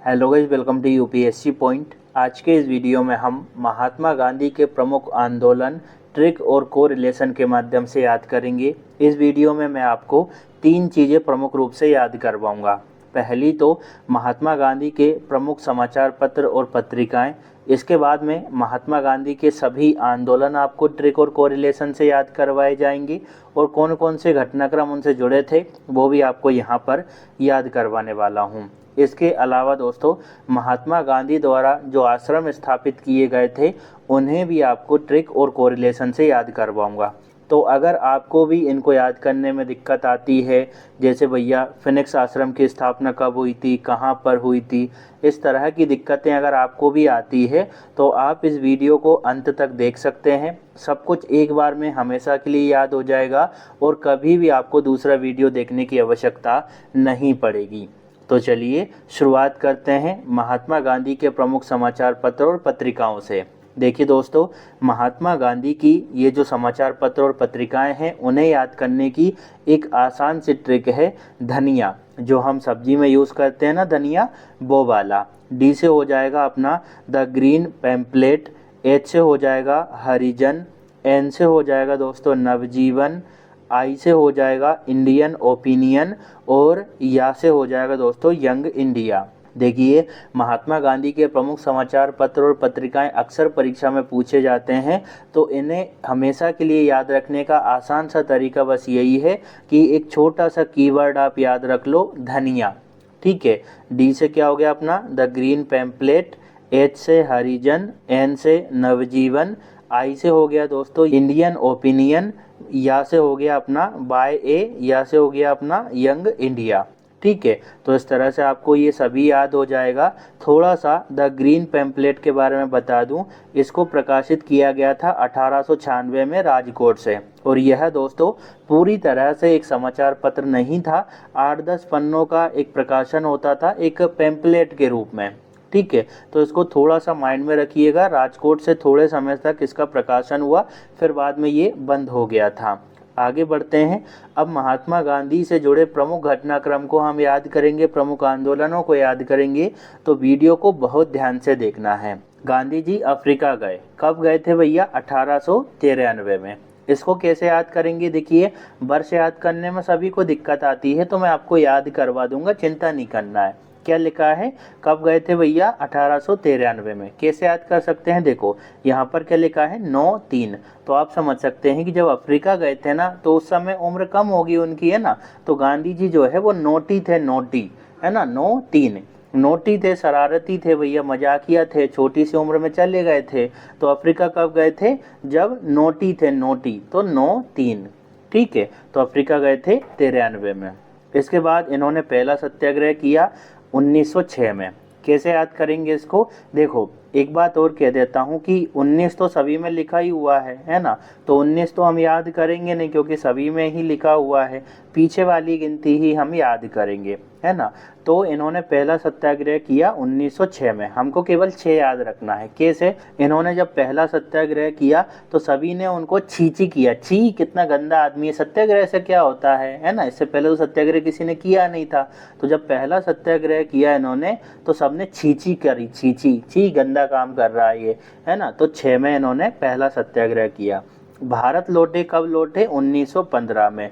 Hello guys, welcome to UPSC point. आज के इस वीडियो में हम महात्मा गांधी के प्रमुख आंदोलन, ट्रिक और कोरिलेशन के माध्यम से याद करेंगे। इस वीडियो में मैं आपको तीन चीज़ें प्रमुख रूप से याद करवाऊंगा। पहली तो महात्मा गांधी के प्रमुख समाचार पत्र और पत्रिकाएं, इसके बाद में महात्मा गांधी के सभी आंदोलन आपको ट्रिक और कोरिलेशन से याद करवाए जाएंगे और कौन कौन से घटनाक्रम उनसे जुड़े थे वो भी आपको यहाँ पर याद करवाने वाला हूँ। इसके अलावा दोस्तों, महात्मा गांधी द्वारा जो आश्रम स्थापित किए गए थे उन्हें भी आपको ट्रिक और कोरिलेशन से याद करवाऊंगा। तो अगर आपको भी इनको याद करने में दिक्कत आती है, जैसे भैया फिनिक्स आश्रम की स्थापना कब हुई थी, कहाँ पर हुई थी, इस तरह की दिक्कतें अगर आपको भी आती है तो आप इस वीडियो को अंत तक देख सकते हैं। सब कुछ एक बार में हमेशा के लिए याद हो जाएगा और कभी भी आपको दूसरा वीडियो देखने की आवश्यकता नहीं पड़ेगी। तो चलिए शुरुआत करते हैं महात्मा गांधी के प्रमुख समाचार पत्र और पत्रिकाओं से। देखिए दोस्तों, महात्मा गांधी की ये जो समाचार पत्र और पत्रिकाएं हैं उन्हें याद करने की एक आसान सी ट्रिक है धनिया। जो हम सब्जी में यूज़ करते हैं ना धनिया, वो वाला। डी से हो जाएगा अपना द ग्रीन पैम्पलेट, एच से हो जाएगा हरिजन, एन से हो जाएगा दोस्तों नवजीवन, आई से हो जाएगा इंडियन ओपिनियन और या से हो जाएगा दोस्तों यंग इंडिया। देखिए, महात्मा गांधी के प्रमुख समाचार पत्र और पत्रिकाएं अक्सर परीक्षा में पूछे जाते हैं, तो इन्हें हमेशा के लिए याद रखने का आसान सा तरीका बस यही है कि एक छोटा सा कीवर्ड आप याद रख लो, धनिया। ठीक है। डी से क्या हो गया अपना द ग्रीन पैम्पलेट, एच से हरिजन, एन से नवजीवन, आई से हो गया दोस्तों इंडियन ओपिनियन, या से हो गया अपना बाय ए, या से हो गया अपना यंग इंडिया। ठीक है। तो इस तरह से आपको ये सभी याद हो जाएगा। थोड़ा सा द ग्रीन पैम्पलेट के बारे में बता दूं, इसको प्रकाशित किया गया था 1896 में राजकोट से, और यह दोस्तों पूरी तरह से एक समाचार पत्र नहीं था। 8-10 पन्नों का एक प्रकाशन होता था एक पैम्पलेट के रूप में। ठीक है। तो इसको थोड़ा सा माइंड में रखिएगा। राजकोट से थोड़े समय तक इसका प्रकाशन हुआ, फिर बाद में ये बंद हो गया था। आगे बढ़ते हैं। अब महात्मा गांधी से जुड़े प्रमुख घटनाक्रम को हम याद करेंगे, प्रमुख आंदोलनों को याद करेंगे, तो वीडियो को बहुत ध्यान से देखना है। गांधी जी अफ्रीका गए, कब गए थे भैया? 1893 में। इसको कैसे याद करेंगे? देखिए, वर्ष याद करने में सभी को दिक्कत आती है, तो मैं आपको याद करवा दूंगा, चिंता नहीं करना है। क्या लिखा है, कब गए थे भैया? 1893 में। कैसे याद कर सकते हैं? देखो यहाँ पर क्या लिखा है, 9-3। तो आप समझ सकते हैं कि जब अफ्रीका गए थे ना तो उस समय उम्र कम होगी उनकी, है ना। तो गांधी जी जो है वो नोटी थे, नोटी, है ना। 9-3 नोटी थे, शरारती थे भैया, मजाकिया थे, छोटी सी उम्र में चले गए थे। तो अफ्रीका कब गए थे? जब नोटी थे, नोटी। तो 9-3। ठीक है। तो अफ्रीका गए थे 93 में। इसके बाद इन्होंने पहला सत्याग्रह किया 1906 में। कैसे याद करेंगे इसको? देखो, एक बात और कह देता हूँ कि 19 तो सभी में लिखा ही हुआ है ना। तो 19 तो हम याद करेंगे नहीं क्योंकि सभी में ही लिखा हुआ है, पीछे वाली गिनती ही हम याद करेंगे, है ना। तो इन्होंने पहला सत्याग्रह किया 1906 में। हमको केवल 6 याद रखना है। कैसे? इन्होंने जब पहला सत्याग्रह किया तो सभी ने उनको छी किया। छी, कितना गंदा आदमी है, सत्याग्रह से क्या होता है ना। इससे पहले तो सत्याग्रह किसी ने किया नहीं था। तो जब पहला सत्याग्रह किया इन्होंने तो सबने छी करी, छी गंदा काम कर रहा है ये, है ना। तो 6 में इन्होंने पहला सत्याग्रह किया। भारत लौटे, कब लौटे? 1915 में।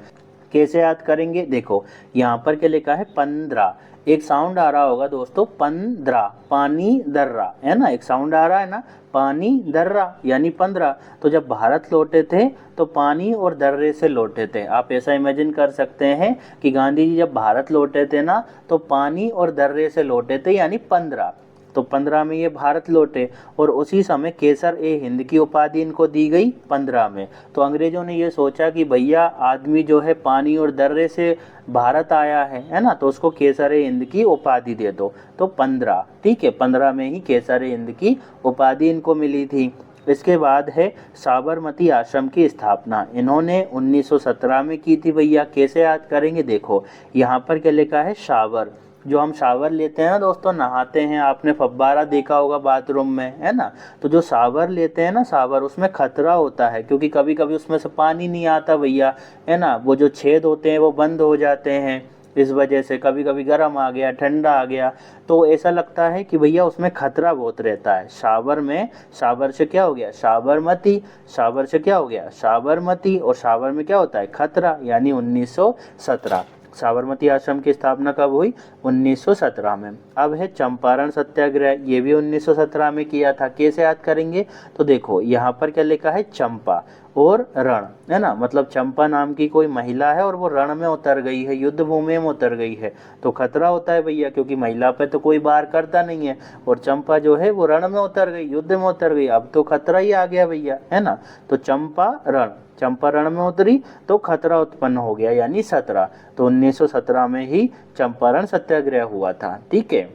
कैसे याद करेंगे? देखो यहाँ पर क्या लिखा है, 15। एक साउंड आ रहा होगा दोस्तों, 15, पानी दर्रा, है ना। एक साउंड आ रहा है ना, पानी दर्रा यानी 15। तो जब भारत लौटे थे तो पानी और दर्रे से लौटे थे। आप ऐसा इमेजिन कर सकते हैं कि गांधी जी जब भारत लौटे थे ना तो पानी और दर्रे से लौटे थे, यानी 15। तो 15 में ये भारत लौटे और उसी समय केसर ए हिंद की उपाधि इनको दी गई 15 में। तो अंग्रेजों ने ये सोचा कि भैया आदमी जो है पानी और दर्रे से भारत आया है ना, तो उसको केसर ए हिंद की उपाधि दे दो। तो 15, ठीक है, 15 में ही केसर ए हिंद की उपाधि इनको मिली थी। इसके बाद है साबरमती आश्रम की स्थापना, इन्होंने 1917 में की थी भैया। कैसे याद करेंगे? देखो यहाँ पर क्या लिखा है, शावर। जो हम शावर लेते हैं ना दोस्तों, नहाते हैं, आपने फव्वारा देखा होगा बाथरूम में, है ना। तो जो शावर लेते हैं ना, शावर, उसमें खतरा होता है क्योंकि कभी कभी उसमें से पानी नहीं आता भैया, है ना। वो जो छेद होते हैं वो बंद हो जाते हैं, इस वजह से कभी कभी गर्म आ गया, ठंडा आ गया, तो ऐसा लगता है कि भैया उसमें खतरा बहुत रहता है। शावर में, शावर से क्या हो गया, साबरमती, शावर से क्या हो गया, साबरमती, और शावर में क्या होता है, खतरा, यानी 1917। साबरमती आश्रम की स्थापना कब हुई, 1917 में। अब है चंपारण सत्याग्रह, ये भी 1917 में किया था। कैसे याद करेंगे, तो देखो यहाँ पर क्या लिखा है, चंपा और रण, है ना, मतलब चंपा नाम की कोई महिला है और वो रण में उतर गई है, युद्ध भूमि में उतर गई है, तो खतरा होता है भैया, क्योंकि महिला पे तो कोई वार करता नहीं है, और चंपा जो है वो रण में उतर गई, युद्ध में उतर गई, अब तो खतरा ही आ गया भैया, है ना। तो चंपा रण, चंपा रण में उतरी तो खतरा उत्पन्न हो गया, यानी 17। तो 1917 में ही चंपारण सत्याग्रह हुआ था, ठीक है।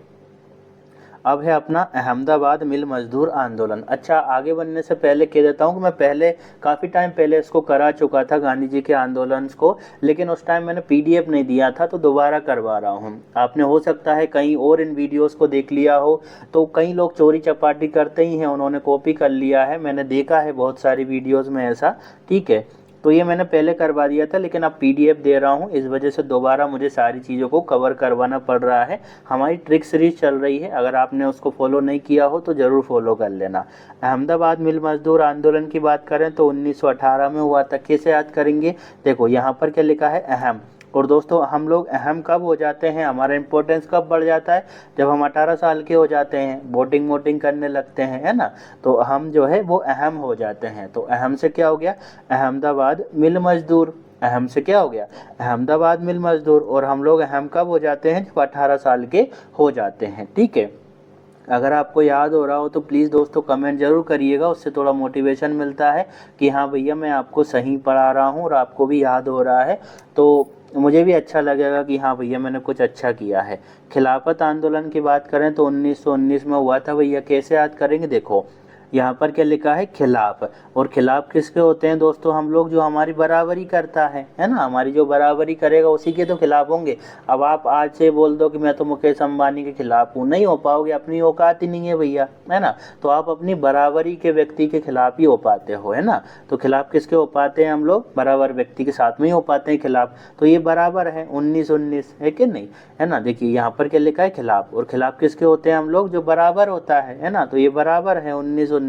अब है अपना अहमदाबाद मिल मजदूर आंदोलन। अच्छा, आगे बढ़ने से पहले कह देता हूँ कि मैं पहले काफ़ी टाइम पहले इसको करा चुका था, गांधी जी के आंदोलन को, लेकिन उस टाइम मैंने पीडीएफ नहीं दिया था, तो दोबारा करवा रहा हूँ। आपने हो सकता है कहीं और इन वीडियोस को देख लिया हो, तो कई लोग चोरी चपाटी करते ही हैं, उन्होंने कॉपी कर लिया है, मैंने देखा है बहुत सारी वीडियोज़ में ऐसा, ठीक है। तो ये मैंने पहले करवा दिया था, लेकिन अब पीडीएफ दे रहा हूँ, इस वजह से दोबारा मुझे सारी चीज़ों को कवर करवाना पड़ रहा है। हमारी ट्रिक सीरीज चल रही है, अगर आपने उसको फॉलो नहीं किया हो तो ज़रूर फॉलो कर लेना। अहमदाबाद मिल मजदूर आंदोलन की बात करें तो 1918 में हुआ था। कैसे याद करेंगे, देखो यहाँ पर क्या लिखा है, अहम। और दोस्तों हम लोग अहम कब हो जाते हैं, हमारा इंपॉर्टेंस कब बढ़ जाता है, जब हम 18 साल के हो जाते हैं, वोटिंग वोटिंग करने लगते हैं, है ना, तो हम जो है वो अहम हो जाते हैं। तो अहम से क्या हो गया, अहमदाबाद मिल मजदूर, अहम से क्या हो गया, अहमदाबाद मिल मजदूर, और हम लोग अहम कब हो जाते हैं, जब 18 साल के हो जाते हैं, ठीक है। अगर आपको याद हो रहा हो तो प्लीज़ दोस्तों कमेंट ज़रूर करिएगा, उससे थोड़ा मोटिवेशन मिलता है कि हाँ भैया मैं आपको सही पढ़ा रहा हूँ और आपको भी याद हो रहा है, तो मुझे भी अच्छा लगेगा कि हाँ भैया मैंने कुछ अच्छा किया है। खिलाफत आंदोलन की बात करें तो 1919 में हुआ था भैया। कैसे याद करेंगे, देखो यहाँ पर क्या लिखा है, खिलाफ, और खिलाफ किसके होते हैं दोस्तों, हम लोग जो हमारी बराबरी करता है ना, हमारी जो बराबरी करेगा उसी के तो खिलाफ होंगे। अब आप आज से बोल दो कि मैं तो मुकेश अंबानी के खिलाफ हूँ, नहीं हो पाओगे, अपनी औकात ही नहीं है भैया, है ना। तो आप अपनी बराबरी के व्यक्ति के खिलाफ ही हो पाते हो, है ना। तो खिलाफ किसके हो पाते हैं हम लोग, बराबर व्यक्ति के साथ में ही हो पाते हैं खिलाफ, तो ये बराबर है 19-19, है कि नहीं, है ना। देखिए यहाँ पर क्या लिखा है, खिलाफ, और खिलाफ किसके होते हैं हम लोग, जो बराबर होता है ना, तो ये बराबर है 19-19,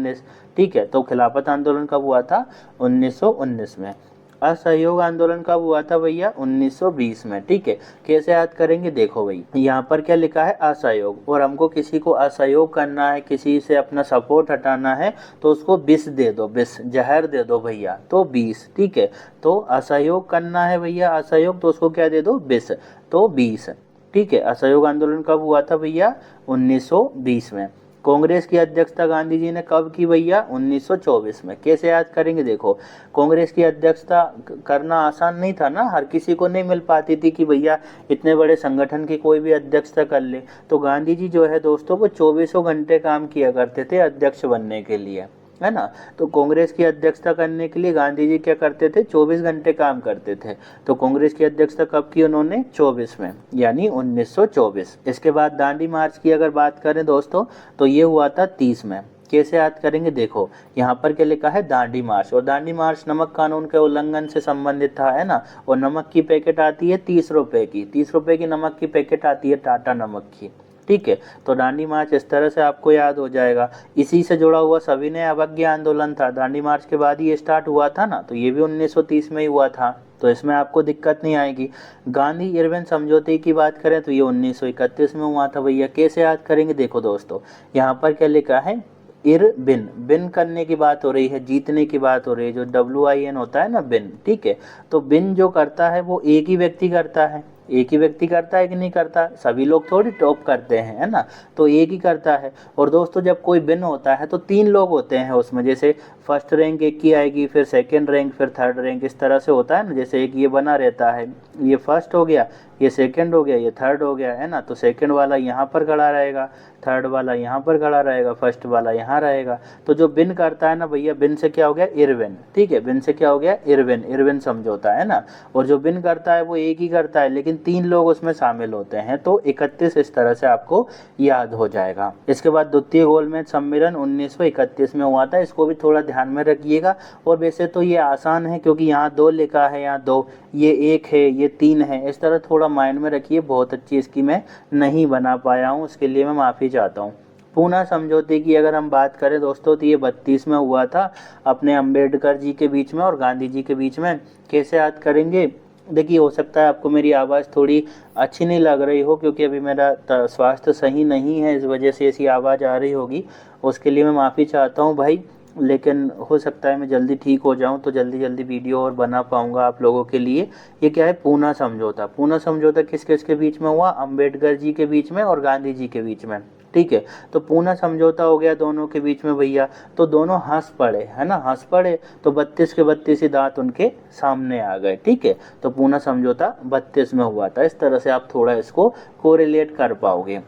ठीक है। तो खिलाफत आंदोलन कब हुआ था, 1919 में। असहयोग आंदोलन कब हुआ था भैया, 1920 में, ठीक है। कैसे याद करेंगे, देखो भाई यहाँ पर क्या लिखा है, असहयोग, और हमको किसी को असहयोग करना है, किसी से अपना सपोर्ट हटाना है, तो उसको विष दे दो, विष, जहर दे दो भैया, तो 20, ठीक है। तो असहयोग करना है भैया, असहयोग, तो उसको क्या दे दो, विष, तो 20, ठीक है। असहयोग आंदोलन कब हुआ था भैया, 1920 में। कांग्रेस की अध्यक्षता गांधी जी ने कब की भैया, 1924 में। कैसे याद करेंगे, देखो कांग्रेस की अध्यक्षता करना आसान नहीं था ना, हर किसी को नहीं मिल पाती थी कि भैया इतने बड़े संगठन की कोई भी अध्यक्षता कर ले। तो गांधी जी जो है दोस्तों वो 24 घंटे काम किया करते थे अध्यक्ष बनने के लिए, है ना। तो कांग्रेस की अध्यक्षता करने के लिए गांधी जी क्या करते थे, 24 घंटे काम करते थे। तो कांग्रेस की अध्यक्षता कब की उन्होंने, 24 में, यानी 1924। इसके बाद दांडी मार्च की अगर बात करें दोस्तों तो ये हुआ था 30 में। कैसे याद करेंगे, देखो यहाँ पर क्या लिखा है, दांडी मार्च, और दांडी मार्च नमक कानून के उल्लंघन से संबंधित था, है ना। और नमक की पैकेट आती है 30 रुपए की, 30 रुपए की नमक की पैकेट आती है टाटा नमक की, ठीक है। तो दांडी मार्च इस तरह से आपको याद हो जाएगा। इसी से जुड़ा हुआ सविनय अवज्ञा आंदोलन था, दांडी मार्च के बाद ही ये स्टार्ट हुआ था ना, तो ये भी 1930 में ही हुआ था, तो इसमें आपको दिक्कत नहीं आएगी। गांधी इरविन समझौते की बात करें तो ये 1931 में हुआ था भैया। कैसे याद करेंगे, देखो दोस्तों यहाँ पर क्या लिखा है, बिन, बिन करने की बात हो रही है, जीतने की बात हो रही है, जो WIN होता है ना, बिन, ठीक है। तो बिन जो करता है वो एक ही व्यक्ति करता है, एक ही व्यक्ति करता है कि नहीं करता, सभी लोग थोड़ी टॉप करते हैं, है ना, तो एक ही करता है। और दोस्तों जब कोई बिन होता है तो 3 लोग होते हैं उसमें, जैसे फर्स्ट रैंक एक की आएगी, फिर सेकंड रैंक, फिर थर्ड रैंक, इस तरह से होता है ना। जैसे एक ये बना रहता है, ये फर्स्ट हो गया, ये सेकंड हो गया, ये थर्ड हो गया, है ना। तो सेकंड वाला यहाँ पर खड़ा रहेगा, थर्ड वाला यहाँ पर खड़ा रहेगा, फर्स्ट वाला यहाँ रहेगा। तो जो बिन करता है ना भैया, बिन से क्या हो गया, इरविन, ठीक है, बिन से क्या हो गया, इरविन, इरविन समझौता, है ना। और जो बिन करता है वो एक ही करता है, लेकिन 3 लोग उसमें शामिल होते हैं, तो 31 इस तरह से आपको याद हो जाएगा। इसके बाद द्वितीय गोलमेज सम्मेलन 1931 में हुआ था, इसको भी थोड़ा ध्यान में रखिएगा। और वैसे तो ये आसान है क्योंकि यहाँ 2 लिखा है, यहाँ 2, ये 1 है, ये 3 है, इस तरह थोड़ा माइंड में रखिए। बहुत अच्छी इसकी मैं नहीं बना पाया हूँ, उसके लिए मैं माफ़ी चाहता हूँ। पूना समझौते की अगर हम बात करें दोस्तों, तो ये 32 में हुआ था अपने अंबेडकर जी के बीच में और गांधी जी के बीच में। कैसे याद करेंगे? देखिए, हो सकता है आपको मेरी आवाज़ थोड़ी अच्छी नहीं लग रही हो क्योंकि अभी मेरा स्वास्थ्य सही नहीं है, इस वजह से ऐसी आवाज़ आ रही होगी। उसके लिए मैं माफ़ी चाहता हूँ भाई, लेकिन हो सकता है मैं जल्दी ठीक हो जाऊं तो जल्दी जल्दी वीडियो और बना पाऊंगा आप लोगों के लिए। ये क्या है? पूना समझौता। पूना समझौता किस किस के बीच में हुआ? अंबेडकर जी के बीच में और गांधी जी के बीच में। ठीक है, तो पूना समझौता हो गया दोनों के बीच में भैया, तो दोनों हंस पड़े, है ना, हंस पड़े, तो 32 के 32 ही दांत उनके सामने आ गए। ठीक है, तो पूना समझौता 32 में हुआ था। इस तरह से आप थोड़ा इसको कोरिलेट कर पाओगे।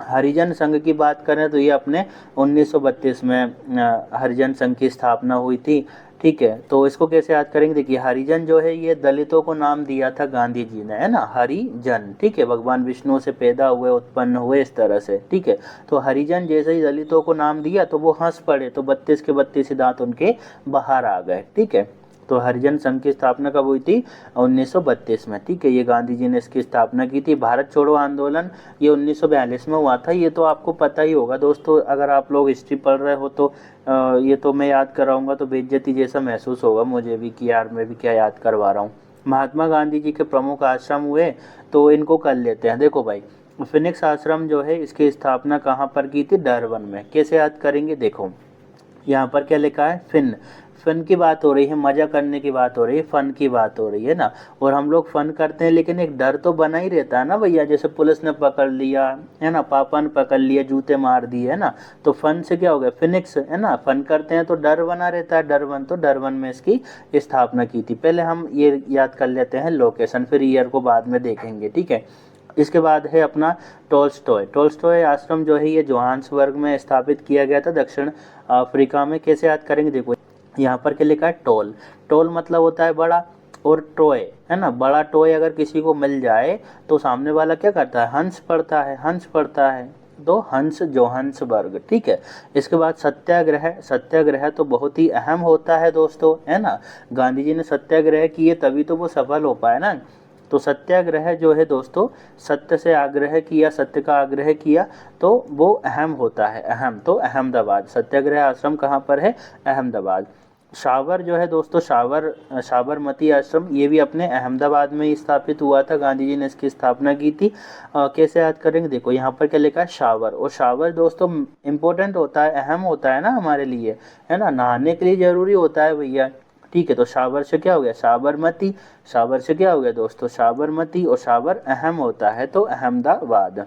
हरिजन संघ की बात करें तो ये अपने 1932 में हरिजन संघ की स्थापना हुई थी। ठीक है, तो इसको कैसे याद करेंगे? देखिए, हरिजन जो है ये दलितों को नाम दिया था गांधी जी ने, है ना, हरिजन। ठीक है, भगवान विष्णु से पैदा हुए, उत्पन्न हुए, इस तरह से। ठीक है, तो हरिजन जैसे ही दलितों को नाम दिया तो वो हंस पड़े, तो 32 के 32 दांत उनके बाहर आ गए। ठीक है, तो हरिजन संघ की स्थापना कब हुई थी? 1932 में। ठीक है, ये गांधी जी ने इसकी स्थापना की थी। भारत छोड़ो आंदोलन ये 1942 में हुआ था। ये तो आपको पता ही होगा दोस्तों, अगर आप लोग हिस्ट्री पढ़ रहे हो तो ये तो मैं याद कराऊंगा तो बेइज्जती जैसा महसूस होगा मुझे भी कि यार मैं भी क्या याद करवा रहा हूँ। महात्मा गांधी जी के प्रमुख आश्रम हुए, तो इनको कर लेते हैं। देखो भाई, फिनिक्स आश्रम जो है इसकी स्थापना कहाँ पर की थी? डरबन में। कैसे याद करेंगे? देखो, यहाँ पर क्या लिखा है? फिन। फन की बात हो रही है, मजा करने की बात हो रही है, फन की बात हो रही है ना। और हम लोग फन करते हैं लेकिन एक डर तो बना ही रहता है ना भैया, जैसे पुलिस ने पकड़ लिया, है ना, पापा ने पकड़ लिया, जूते मार दिए, है ना, तो फन से क्या हो गया? फिनिक्स, है ना, फन करते हैं तो डर बना रहता है, डर वन, तो डर वन में इसकी स्थापना की थी। पहले हम ये याद कर लेते हैं लोकेशन, फिर ईयर को बाद में देखेंगे। ठीक है, इसके बाद है अपना टोल्स्टॉय। टोल्स्टॉय आश्रम जो है ये जोहान्सबर्ग में स्थापित किया गया था, दक्षिण अफ्रीका में। कैसे याद करेंगे? देखो, यहाँ पर क्या लिखा है? टोल। टोल मतलब होता है बड़ा, और टॉय, है ना, बड़ा टॉय अगर किसी को मिल जाए तो सामने वाला क्या करता है? हंस पड़ता है, हंस पड़ता है, तो हंस जोहान्सबर्ग। ठीक है, इसके बाद सत्याग्रह। सत्याग्रह तो बहुत ही अहम होता है दोस्तों, है ना। गांधी जी ने सत्याग्रह किए तभी तो वो सफल हो पाए ना। तो सत्याग्रह जो है दोस्तों, सत्य से आग्रह किया, सत्य का आग्रह किया, तो वो अहम होता है, अहम। तो अहमदाबाद, सत्याग्रह आश्रम कहाँ पर है? अहमदाबाद। शावर जो है दोस्तों, साबरमती आश्रम, ये भी अपने अहमदाबाद में ही स्थापित हुआ था, गांधी जी ने इसकी स्थापना की थी। कैसे याद करेंगे? देखो, यहाँ पर क्या लिखा है? शावर। और शावर दोस्तों इम्पोर्टेंट होता है, अहम होता है ना हमारे लिए, है ना, नहाने के लिए जरूरी होता है भैया। ठीक है, तो शावर से क्या हो गया? साबरमती। शावर से क्या हो गया दोस्तों? साबरमती। और शावर अहम होता है, तो अहमदाबाद।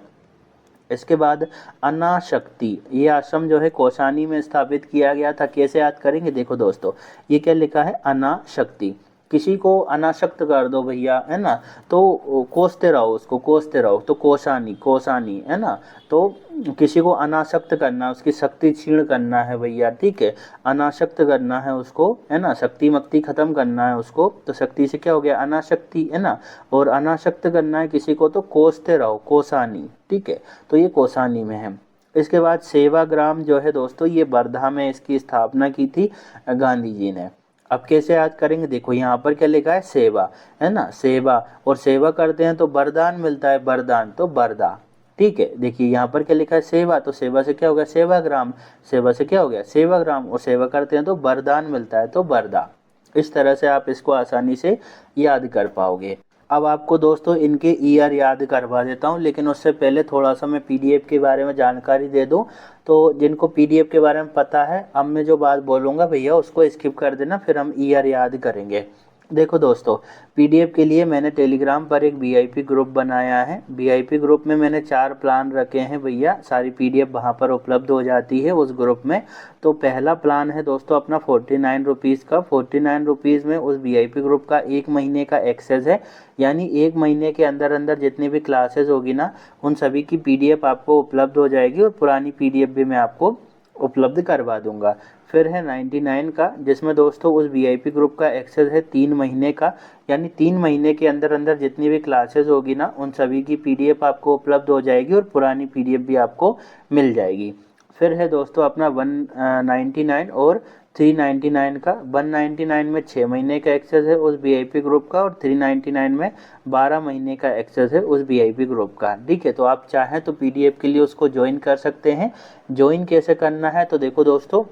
इसके बाद अनाशक्ति, ये आश्रम जो है कौसानी में स्थापित किया गया था। कैसे याद करेंगे? देखो दोस्तों, ये क्या लिखा है? अनाशक्ति। किसी को अनासक्त कर दो भैया, है ना, तो कोसते रहो, उसको कोसते रहो, तो कोसानी, कोसानी, है ना। तो किसी को अनासक्त करना, उसकी शक्ति छीण करना है भैया। ठीक है, अनासक्त करना है उसको, है ना, शक्ति मक्ति खत्म करना है उसको, तो शक्ति से क्या हो गया? अनाशक्ति, है ना। और अनासक्त करना है किसी को तो कोसते रहो, कोसानी। ठीक है, तो ये कोसानी में है। इसके बाद सेवाग्राम जो है दोस्तों, ये वर्धा में इसकी स्थापना की थी गांधी जी ने। अब कैसे याद करेंगे? देखो, यहाँ पर क्या लिखा है? सेवा, है ना, सेवा। और सेवा करते हैं तो वरदान मिलता है, वरदान, तो वर्धा। ठीक है, देखिए यहाँ पर क्या लिखा है? सेवा, तो सेवा से क्या हो गया? सेवाग्राम। सेवा से क्या हो गया? सेवाग्राम। और सेवा करते हैं तो वरदान मिलता है, तो वर्धा। इस तरह से आप इसको आसानी से याद कर पाओगे। अब आपको दोस्तों इनके ईयर याद करवा देता हूँ, लेकिन उससे पहले थोड़ा सा मैं पीडीएफ के बारे में जानकारी दे दूँ। तो जिनको पीडीएफ के बारे में पता है, अब मैं जो बात बोलूँगा भैया उसको स्किप कर देना, फिर हम ईयर याद करेंगे। देखो दोस्तों, पीडीएफ के लिए मैंने टेलीग्राम पर एक वीआईपी ग्रुप बनाया है। वीआईपी ग्रुप में मैंने 4 प्लान रखे हैं भैया, सारी पीडीएफ वहाँ पर उपलब्ध हो जाती है उस ग्रुप में। तो पहला प्लान है दोस्तों अपना 49 रुपीज़ का। 49 रुपीज़ में उस वीआईपी ग्रुप का 1 महीने का एक्सेस है, यानी 1 महीने के अंदर अंदर जितनी भी क्लासेस होगी ना, उन सभी की पीडीएफ आपको उपलब्ध हो जाएगी, और पुरानी पीडीएफ भी मैं आपको उपलब्ध करवा दूंगा। फिर है 99 का, जिसमें दोस्तों उस वीआईपी ग्रुप का एक्सेस है 3 महीने का, यानी 3 महीने के अंदर अंदर जितनी भी क्लासेस होगी ना, उन सभी की पीडीएफ आपको उपलब्ध हो जाएगी, और पुरानी पीडीएफ भी आपको मिल जाएगी। फिर है दोस्तों अपना 199 और 399 का, 199 में 6 महीने का एक्सेस है उस वीआईपी ग्रुप का, और 399 में 12 महीने का एक्सेस है उस वीआईपी ग्रुप का। ठीक है, तो आप चाहें तो पीडीएफ के लिए उसको ज्वाइन कर सकते हैं। ज्वाइन कैसे करना है, तो देखो दोस्तों,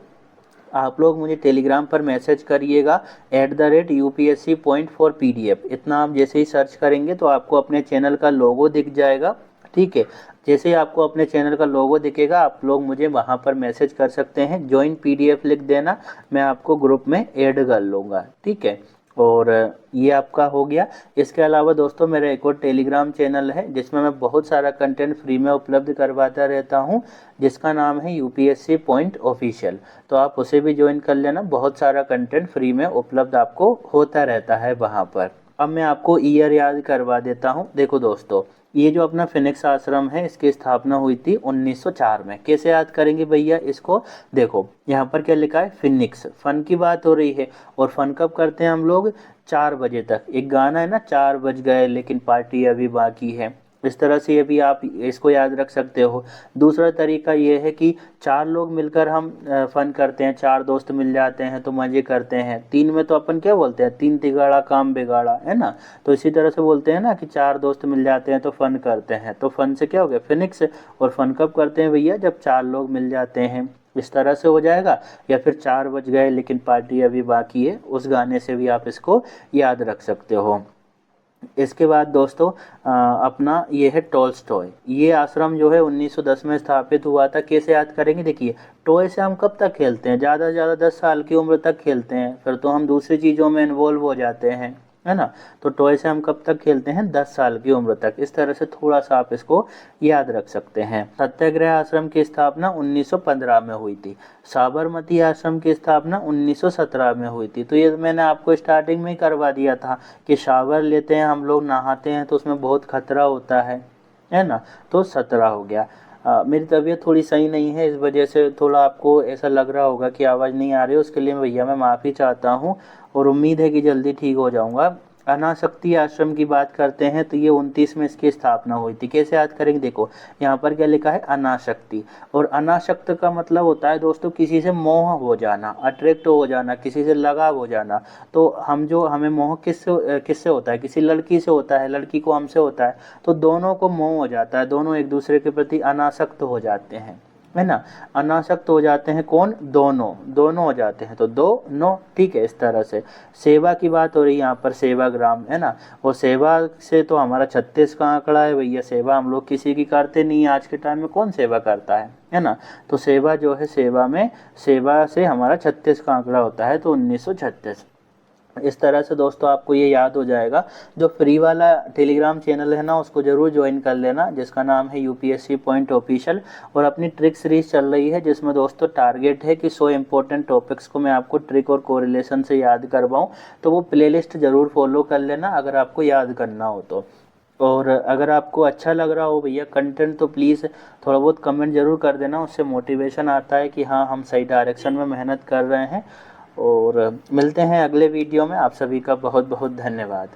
आप लोग मुझे टेलीग्राम पर मैसेज करिएगा @UPSC पॉइंट फॉर PDF। इतना आप जैसे ही सर्च करेंगे तो आपको अपने चैनल का लोगो दिख जाएगा। ठीक है, जैसे ही आपको अपने चैनल का लोगो दिखेगा आप लोग मुझे वहाँ पर मैसेज कर सकते हैं, ज्वाइन PDF लिख देना, मैं आपको ग्रुप में ऐड कर लूँगा। ठीक है, और ये आपका हो गया। इसके अलावा दोस्तों मेरा एक और टेलीग्राम चैनल है जिसमें मैं बहुत सारा कंटेंट फ्री में उपलब्ध करवाता रहता हूँ, जिसका नाम है UPSC पॉइंट ऑफिशियल। तो आप उसे भी ज्वाइन कर लेना, बहुत सारा कंटेंट फ्री में उपलब्ध आपको होता रहता है वहाँ पर। अब मैं आपको ईयर याद करवा देता हूँ। देखो दोस्तों, ये जो अपना फिनिक्स आश्रम है इसकी स्थापना हुई थी 1904 में। कैसे याद करेंगे भैया इसको, देखो यहाँ पर क्या लिखा है, फिनिक्स, फन की बात हो रही है, और फन कब करते हैं हम लोग, 4 बजे तक। एक गाना है ना, 4 बज गए लेकिन पार्टी अभी बाकी है, इस तरह से ये भी आप इसको याद रख सकते हो। दूसरा तरीका ये है कि 4 लोग मिलकर हम फन करते हैं, 4 दोस्त मिल जाते हैं तो मज़े करते हैं। 3 में तो अपन क्या बोलते हैं, 3 तिगाड़ा काम बिगाड़ा, है ना। तो इसी तरह से बोलते हैं ना कि 4 दोस्त मिल जाते हैं तो फन करते हैं, तो फन से क्या हो गया, फिनिक्स। और फन कब करते हैं भैया, जब 4 लोग मिल जाते हैं, इस तरह से हो जाएगा। या फिर 4 बज गए लेकिन पार्टी अभी बाकी है, उस गाने से भी आप इसको याद रख सकते हो। इसके बाद दोस्तों अपना ये है टॉल्स्टॉय। ये आश्रम जो है 1910 में स्थापित हुआ था। कैसे याद करेंगे, देखिए टॉय से हम कब तक खेलते हैं, ज़्यादा से ज़्यादा 10 साल की उम्र तक खेलते हैं, फिर तो हम दूसरी चीज़ों में इन्वॉल्व हो जाते हैं, है ना। तो टॉय से हम कब तक खेलते हैं, 10 साल की उम्र तक। इस तरह से थोड़ा सा आप इसको याद रख सकते हैं। सत्याग्रह आश्रम की स्थापना 1915 में हुई थी। साबरमती आश्रम की स्थापना 1917 में हुई थी। तो ये मैंने आपको स्टार्टिंग में ही करवा दिया था कि शावर लेते हैं हम लोग, नहाते हैं तो उसमें बहुत खतरा होता है ना। तो 17 हो गया। मेरी तबीयत थोड़ी सही नहीं है, इस वजह से थोड़ा आपको ऐसा लग रहा होगा कि आवाज़ नहीं आ रही है, उसके लिए भैया मैं माफ़ी चाहता हूँ, और उम्मीद है कि जल्दी ठीक हो जाऊँगा। अनाशक्ति आश्रम की बात करते हैं तो ये 29 में इसकी स्थापना हुई थी। कैसे याद करेंगे, देखो यहाँ पर क्या लिखा है, अनाशक्ति। और अनाशक्त का मतलब होता है दोस्तों किसी से मोह हो जाना, अट्रैक्ट हो जाना, किसी से लगाव हो जाना। तो हमें मोह किससे होता है, किसी लड़की से होता है, लड़की को हमसे होता है, तो दोनों को मोह हो जाता है, दोनों एक दूसरे के प्रति अनासक्त हो जाते हैं, है ना। अनासक्त हो जाते हैं कौन, दोनों हो जाते हैं, तो दोनों। ठीक है, इस तरह से। सेवा की बात हो रही है यहाँ पर, सेवाग्राम, है ना। और सेवा से तो हमारा 36 का आंकड़ा है भैया। सेवा हम लोग किसी की करते नहीं है, आज के टाइम में कौन सेवा करता है ना। तो सेवा जो है, सेवा से हमारा 36 का आंकड़ा होता है, तो 1936। इस तरह से दोस्तों आपको ये याद हो जाएगा। जो फ्री वाला टेलीग्राम चैनल है ना, उसको ज़रूर ज्वाइन कर लेना, जिसका नाम है UPSC पॉइंट ऑफिशियल। और अपनी ट्रिक सीरीज चल रही है जिसमें दोस्तों टारगेट है कि 100 इंपॉर्टेंट टॉपिक्स को मैं आपको ट्रिक और कोरिलेशन से याद करवाऊं। तो वो प्लेलिस्ट ज़रूर फॉलो कर लेना अगर आपको याद करना हो तो। और अगर आपको अच्छा लग रहा हो भैया कंटेंट, तो प्लीज़ थोड़ा बहुत कमेंट ज़रूर कर देना, उससे मोटिवेशन आता है कि हाँ हम सही डायरेक्शन में मेहनत कर रहे हैं। और मिलते हैं अगले वीडियो में। आप सभी का बहुत बहुत धन्यवाद।